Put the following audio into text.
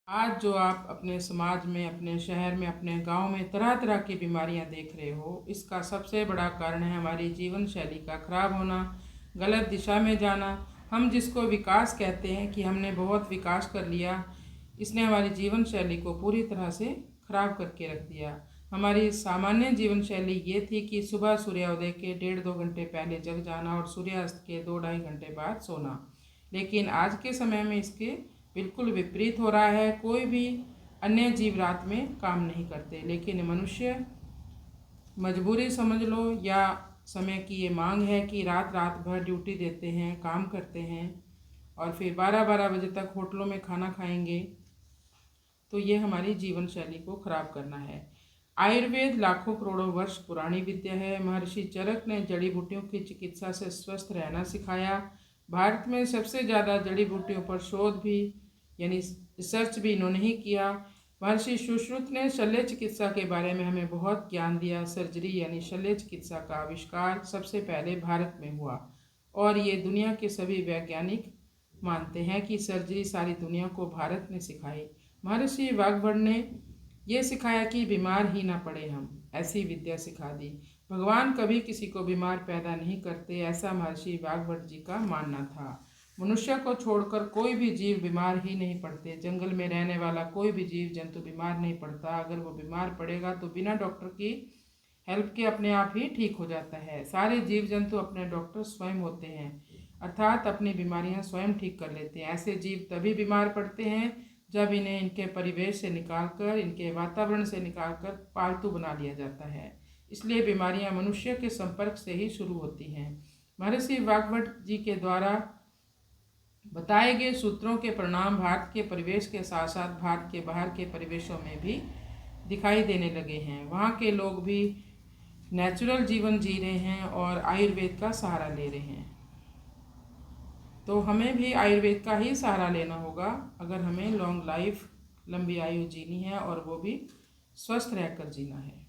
आज जो आप अपने समाज में, अपने शहर में, अपने गांव में तरह तरह की बीमारियां देख रहे हो, इसका सबसे बड़ा कारण है हमारी जीवन शैली का खराब होना, गलत दिशा में जाना। हम जिसको विकास कहते हैं कि हमने बहुत विकास कर लिया, इसने हमारी जीवन शैली को पूरी तरह से खराब करके रख दिया। हमारी सामान्य जीवन शैली ये थी कि सुबह सूर्योदय के 1.5-2 घंटे पहले जग जाना और सूर्यास्त के 2-2.5 घंटे बाद सोना। लेकिन आज के समय में इसके बिल्कुल विपरीत हो रहा है। कोई भी अन्य जीव रात में काम नहीं करते, लेकिन मनुष्य मजबूरी समझ लो या समय की ये मांग है कि रात रात भर ड्यूटी देते हैं, काम करते हैं और फिर 12-12 बजे तक होटलों में खाना खाएंगे। तो ये हमारी जीवन शैली को खराब करना है। आयुर्वेद लाखों करोड़ों वर्ष पुरानी विद्या है। महर्षि चरक ने जड़ी बूटियों की चिकित्सा से स्वस्थ रहना सिखाया। भारत में सबसे ज़्यादा जड़ी बूटियों पर शोध भी यानी रिसर्च भी इन्होंने ही किया। महर्षि सुश्रुत ने शल्य चिकित्सा के बारे में हमें बहुत ज्ञान दिया। सर्जरी यानी शल्य चिकित्सा का आविष्कार सबसे पहले भारत में हुआ और ये दुनिया के सभी वैज्ञानिक मानते हैं कि सर्जरी सारी दुनिया को भारत ने सिखाई। महर्षि वाग्भट ने यह सिखाया कि बीमार ही ना पड़े, हम ऐसी विद्या सिखा दी। भगवान कभी किसी को बीमार पैदा नहीं करते, ऐसा महर्षि वाग्भट जी का मानना था। मनुष्य को छोड़कर कोई भी जीव बीमार ही नहीं पड़ते। जंगल में रहने वाला कोई भी जीव जंतु बीमार नहीं पड़ता। अगर वो बीमार पड़ेगा तो बिना डॉक्टर की हेल्प के अपने आप ही ठीक हो जाता है। सारे जीव जंतु अपने डॉक्टर स्वयं होते हैं, अर्थात अपनी बीमारियां स्वयं ठीक कर लेते हैं। ऐसे जीव तभी बीमार पड़ते हैं जब इन्हें इनके परिवेश से निकालकर, इनके वातावरण से निकालकर पालतू बना लिया जाता है। इसलिए बीमारियां मनुष्य के संपर्क से ही शुरू होती हैं। महर्षि वाग्भट जी के द्वारा बताए गए सूत्रों के परिणाम भारत के परिवेश के साथ साथ भारत के बाहर के परिवेशों में भी दिखाई देने लगे हैं। वहाँ के लोग भी नेचुरल जीवन जी रहे हैं और आयुर्वेद का सहारा ले रहे हैं। तो हमें भी आयुर्वेद का ही सहारा लेना होगा अगर हमें लॉन्ग लाइफ, लंबी आयु जीनी है और वो भी स्वस्थ रहकर जीना है।